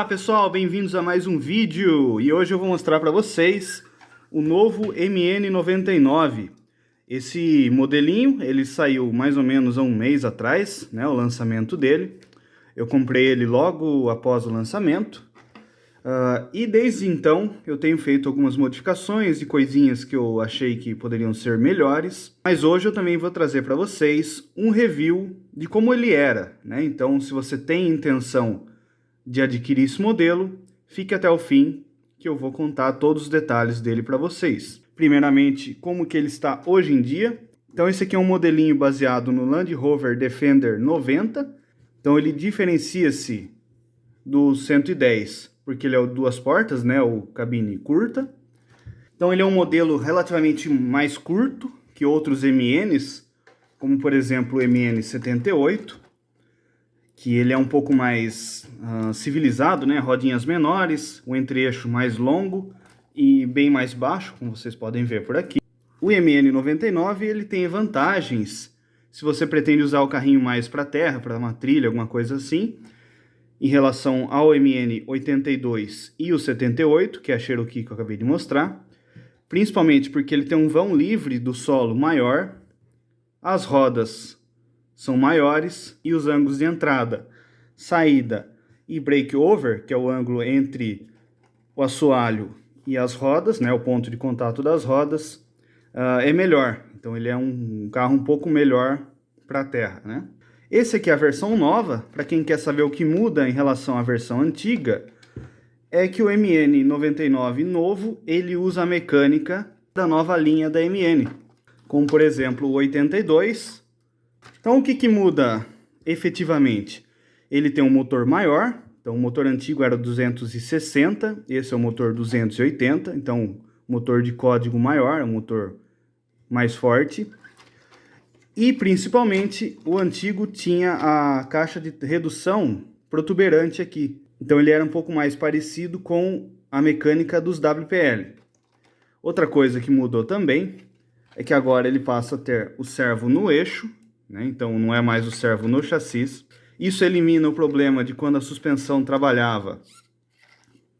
Olá pessoal, bem-vindos a mais um vídeo e hoje eu vou mostrar para vocês o novo MN99. Esse modelinho, ele saiu mais ou menos há um mês atrás, né, o lançamento dele. Eu comprei ele logo após o lançamento e desde então eu tenho feito algumas modificações e coisinhas que eu achei que poderiam ser melhores. Mas hoje eu também vou trazer para vocês um review de como ele era, né? Então, se você tem intenção de adquirir esse modelo, fique até o fim que eu vou contar todos os detalhes dele para vocês. Primeiramente, como que ele está hoje em dia. Então esse aqui é um modelinho baseado no Land Rover Defender 90. Então ele diferencia-se do 110, porque ele é o duas portas, né, o cabine curta. Então ele é um modelo relativamente mais curto que outros MNs, como por exemplo o MN78. Que ele é um pouco mais civilizado, né? Rodinhas menores, o entre-eixo mais longo e bem mais baixo, como vocês podem ver por aqui. O MN99 ele tem vantagens se você pretende usar o carrinho mais para terra, para uma trilha, alguma coisa assim, em relação ao MN82 e o 78, que é a Cherokee que eu acabei de mostrar, principalmente porque ele tem um vão livre do solo maior, as rodas são maiores e os ângulos de entrada, saída e breakover, que é o ângulo entre o assoalho e as rodas, né, o ponto de contato das rodas, é melhor. Então ele é um carro um pouco melhor para a terra, né? Esse aqui é a versão nova. Para quem quer saber o que muda em relação à versão antiga, é que o MN99 novo, ele usa a mecânica da nova linha da MN, como por exemplo o 82. Então o que muda efetivamente? Ele tem um motor maior, então o motor antigo era 260, esse é o motor 280, então motor de código maior, é um motor mais forte. E principalmente o antigo tinha a caixa de redução protuberante aqui, então ele era um pouco mais parecido com a mecânica dos WPL. Outra coisa que mudou também é que agora ele passa a ter o servo no eixo, né? Então não é mais o servo no chassi. Isso elimina o problema de quando a suspensão trabalhava,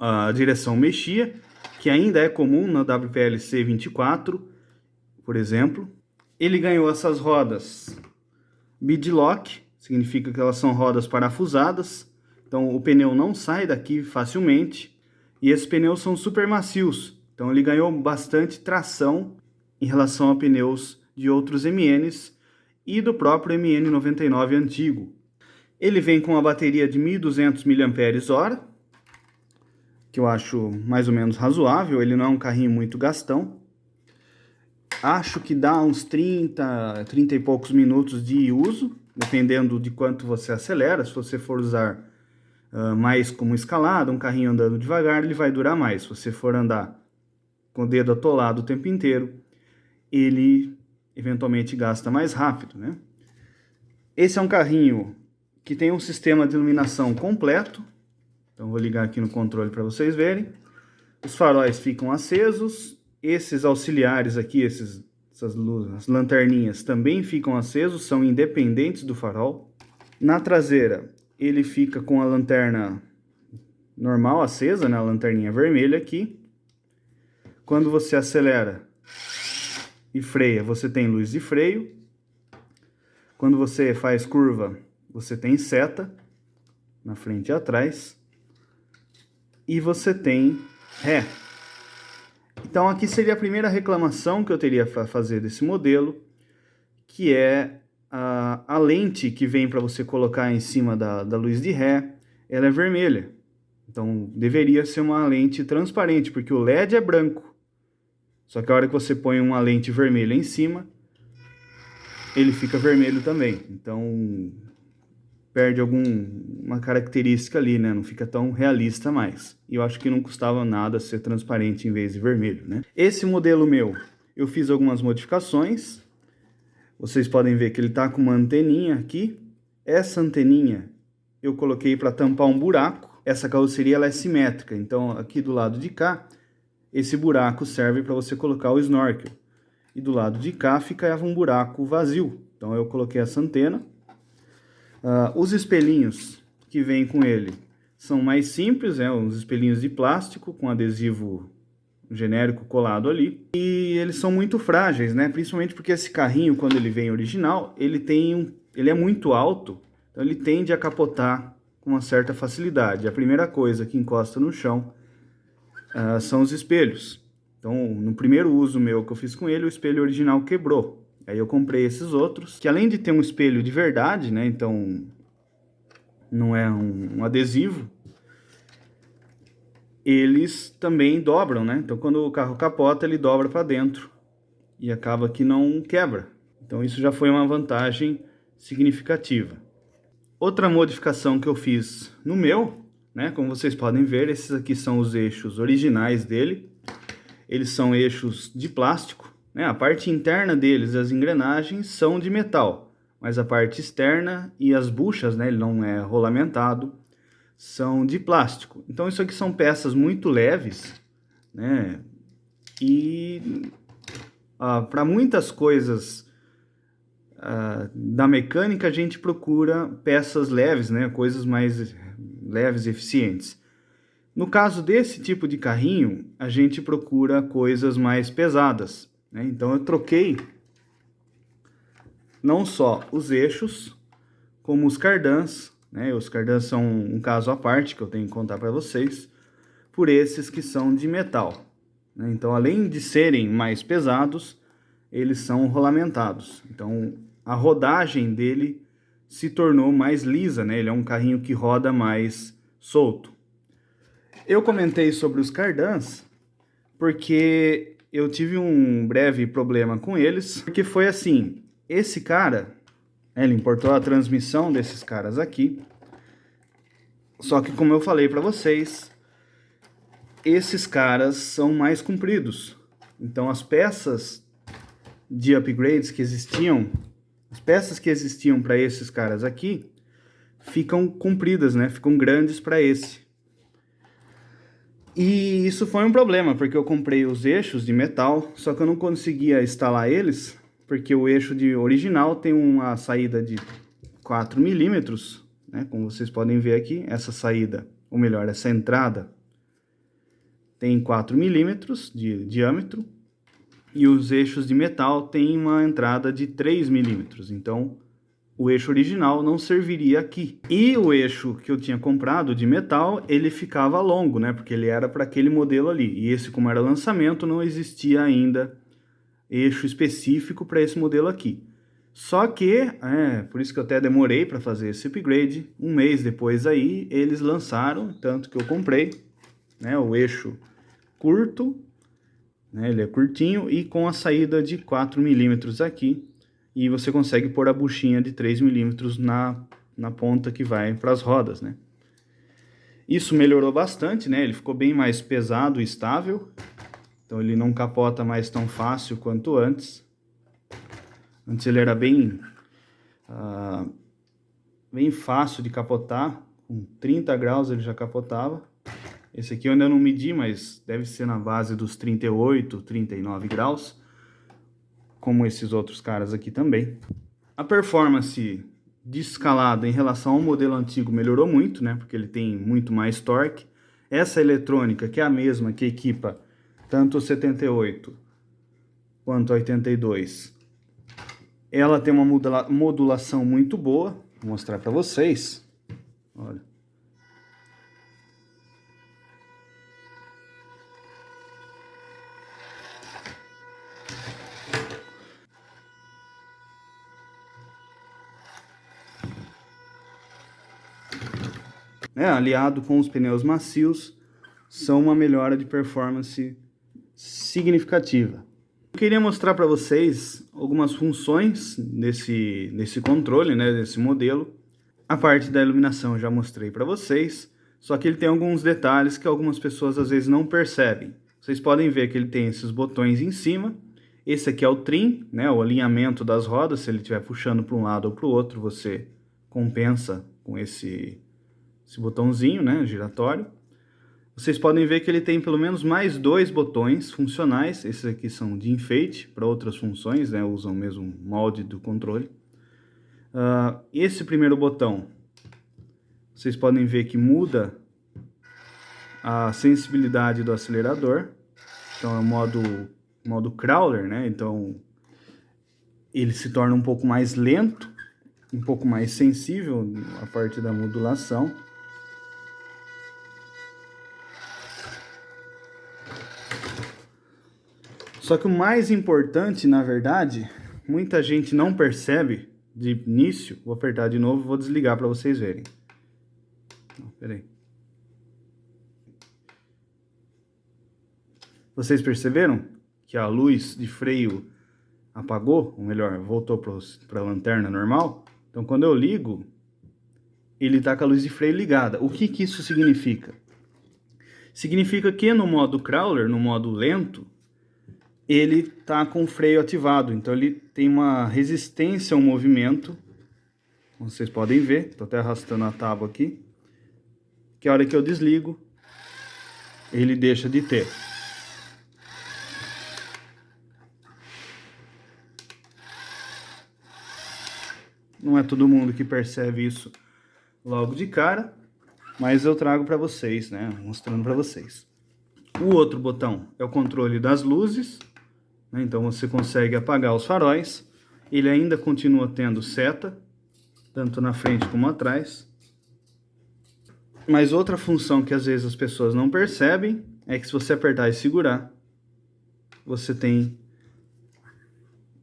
a direção mexia, que ainda é comum na WPLC 24, por exemplo. Ele ganhou essas rodas beadlock, significa que elas são rodas parafusadas, então o pneu não sai daqui facilmente, e esses pneus são super macios, então ele ganhou bastante tração em relação a pneus de outros MNs, e do próprio MN99 antigo. Ele vem com uma bateria de 1.200 mAh, que eu acho mais ou menos razoável, ele não é um carrinho muito gastão. Acho que dá uns 30 e poucos minutos de uso, dependendo de quanto você acelera. Se você for usar mais como escalada, um carrinho andando devagar, ele vai durar mais. Se você for andar com o dedo atolado o tempo inteiro, ele eventualmente gasta mais rápido, né? Esse é um carrinho que tem um sistema de iluminação completo. Então vou ligar aqui no controle para vocês verem. Os faróis ficam acesos. Esses auxiliares aqui, essas luzes, as lanterninhas também ficam acesos, são independentes do farol. Na traseira ele fica com a lanterna normal acesa, né? A lanterninha vermelha aqui. Quando você acelera e freia, você tem luz de freio. Quando você faz curva, você tem seta na frente e atrás. E você tem ré. Então aqui seria a primeira reclamação que eu teria para fazer desse modelo, que é a lente que vem para você colocar em cima da luz de ré, ela é vermelha. Então deveria ser uma lente transparente, porque o LED é branco. Só que a hora que você põe uma lente vermelha em cima, ele fica vermelho também. Então perde alguma característica ali, né? Não fica tão realista mais. E eu acho que não custava nada ser transparente em vez de vermelho, né? Esse modelo meu, eu fiz algumas modificações. Vocês podem ver que ele tá com uma anteninha aqui. Essa anteninha eu coloquei para tampar um buraco. Essa carroceria ela é simétrica, então aqui do lado de cá, esse buraco serve para você colocar o snorkel. E do lado de cá ficava um buraco vazio. Então eu coloquei essa antena. Os espelhinhos que vem com ele são mais simples, uns espelhinhos de plástico com adesivo genérico colado ali. E eles são muito frágeis, né? Principalmente porque esse carrinho, quando ele vem original, ele é muito alto, então ele tende a capotar com uma certa facilidade. A primeira coisa que encosta no chão são os espelhos. Então, no primeiro uso meu que eu fiz com ele, o espelho original quebrou. Aí eu comprei esses outros, que além de ter um espelho de verdade, né? Então, não é um adesivo, eles também dobram, né? Então, quando o carro capota, ele dobra para dentro e acaba que não quebra. Então, isso já foi uma vantagem significativa. Outra modificação que eu fiz no meu, né? Como vocês podem ver, esses aqui são os eixos originais dele. Eles são eixos de plástico, né? A parte interna deles, as engrenagens, são de metal, mas a parte externa e as buchas, né? Ele não é rolamentado, são de plástico. Então isso aqui são peças muito leves, né? E para muitas coisas da mecânica a gente procura peças leves, né? Coisas mais leves e eficientes. No caso desse tipo de carrinho, a gente procura coisas mais pesadas, né? Então eu troquei não só os eixos, como os cardãs, né? Os cardãs são um caso à parte que eu tenho que contar para vocês, por esses que são de metal, né? Então, além de serem mais pesados, eles são rolamentados. Então, a rodagem dele se tornou mais lisa, né? Ele é um carrinho que roda mais solto. Eu comentei sobre os cardãs porque eu tive um breve problema com eles, porque foi assim, esse cara, ele importou a transmissão desses caras aqui, só que como eu falei para vocês, esses caras são mais compridos, então as peças de upgrades que existiam, as peças que existiam para esses caras aqui, ficam compridas, né? Ficam grandes para esse. E isso foi um problema, porque eu comprei os eixos de metal, só que eu não conseguia instalar eles, porque o eixo original tem uma saída de 4 milímetros, né? Como vocês podem ver aqui, essa saída, ou melhor, essa entrada, tem 4 milímetros de diâmetro, e os eixos de metal têm uma entrada de 3 milímetros, então o eixo original não serviria aqui. E o eixo que eu tinha comprado de metal, ele ficava longo, né? Porque ele era para aquele modelo ali. E esse, como era lançamento, não existia ainda eixo específico para esse modelo aqui. Só que, por isso que eu até demorei para fazer esse upgrade, um mês depois aí, eles lançaram, tanto que eu comprei, né? O eixo curto, né? Ele é curtinho e com a saída de 4 milímetros aqui. E você consegue pôr a buchinha de 3 milímetros na ponta que vai para as rodas, né? Isso melhorou bastante, né? Ele ficou bem mais pesado e estável. Então ele não capota mais tão fácil quanto antes. Antes ele era bem fácil de capotar. Com 30 graus ele já capotava. Esse aqui eu ainda não medi, mas deve ser na base dos 38, 39 graus. Como esses outros caras aqui também. A performance de escalada em relação ao modelo antigo melhorou muito, né? Porque ele tem muito mais torque. Essa eletrônica, que é a mesma que equipa tanto o 78 quanto o 82, ela tem uma modulação muito boa. Vou mostrar para vocês. Olha. Aliado com os pneus macios, são uma melhora de performance significativa. Eu queria mostrar para vocês algumas funções desse controle, né, desse modelo. A parte da iluminação eu já mostrei para vocês, só que ele tem alguns detalhes que algumas pessoas às vezes não percebem. Vocês podem ver que ele tem esses botões em cima. Esse aqui é o trim, né, o alinhamento das rodas. Se ele estiver puxando para um lado ou para o outro, você compensa com esse botãozinho, né, giratório. Vocês podem ver que ele tem pelo menos mais 2 botões funcionais. Esses aqui são de enfeite para outras funções, né, usam o mesmo molde do controle. Esse primeiro botão, vocês podem ver que muda a sensibilidade do acelerador. Então é o modo crawler, né? Então ele se torna um pouco mais lento, um pouco mais sensível a partir da modulação. Só que o mais importante, na verdade, muita gente não percebe de início. Vou apertar de novo, vou desligar para vocês verem. Peraí. Vocês perceberam que a luz de freio apagou? Ou melhor, voltou para a lanterna normal? Então, quando eu ligo, ele está com a luz de freio ligada. O que que isso significa? Significa que no modo crawler, no modo lento, ele está com o freio ativado. Então, ele tem uma resistência ao movimento. Como vocês podem ver, estou até arrastando a tábua aqui. Que a hora que eu desligo, ele deixa de ter. Não é todo mundo que percebe isso logo de cara, mas eu trago para vocês, né? Mostrando para vocês. O outro botão é o controle das luzes, né? Então você consegue apagar os faróis. Ele ainda continua tendo seta, tanto na frente como atrás. Mas outra função que às vezes as pessoas não percebem é que se você apertar e segurar, você tem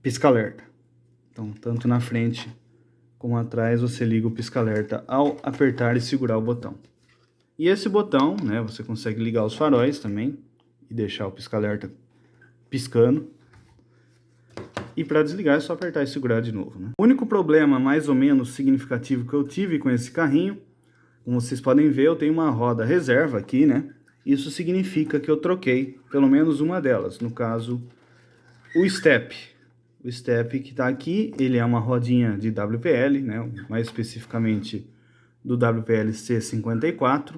pisca-alerta. Então, tanto na frente como atrás, você liga o pisca-alerta ao apertar e segurar o botão. E esse botão, né, você consegue ligar os faróis também e deixar o pisca-alerta piscando. E para desligar é só apertar e segurar de novo, né? O único problema mais ou menos significativo que eu tive com esse carrinho, como vocês podem ver, eu tenho uma roda reserva aqui, né? Isso significa que eu troquei pelo menos uma delas, no caso, o step. O step que está aqui, ele é uma rodinha de WPL, né? Mais especificamente do WPL C54.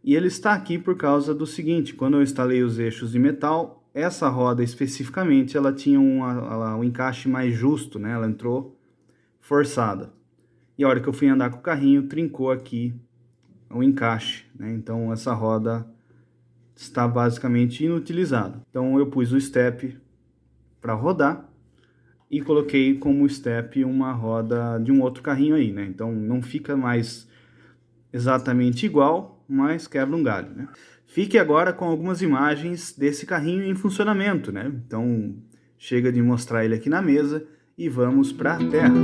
E ele está aqui por causa do seguinte: quando eu instalei os eixos de metal, essa roda especificamente, ela tinha um encaixe mais justo, né? Ela entrou forçada. E a hora que eu fui andar com o carrinho, trincou aqui o encaixe, né? Então essa roda está basicamente inutilizada. Então eu pus o step para rodar e coloquei como step uma roda de um outro carrinho aí, né? Então não fica mais exatamente igual, mas quebra um galho, né? Fique agora com algumas imagens desse carrinho em funcionamento, né? Então chega de mostrar ele aqui na mesa e vamos para a terra.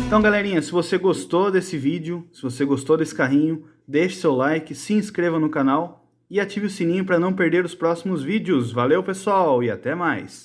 Então, galerinha, se você gostou desse vídeo, se você gostou desse carrinho, deixe seu like, se inscreva no canal e ative o sininho para não perder os próximos vídeos. Valeu, pessoal, e até mais!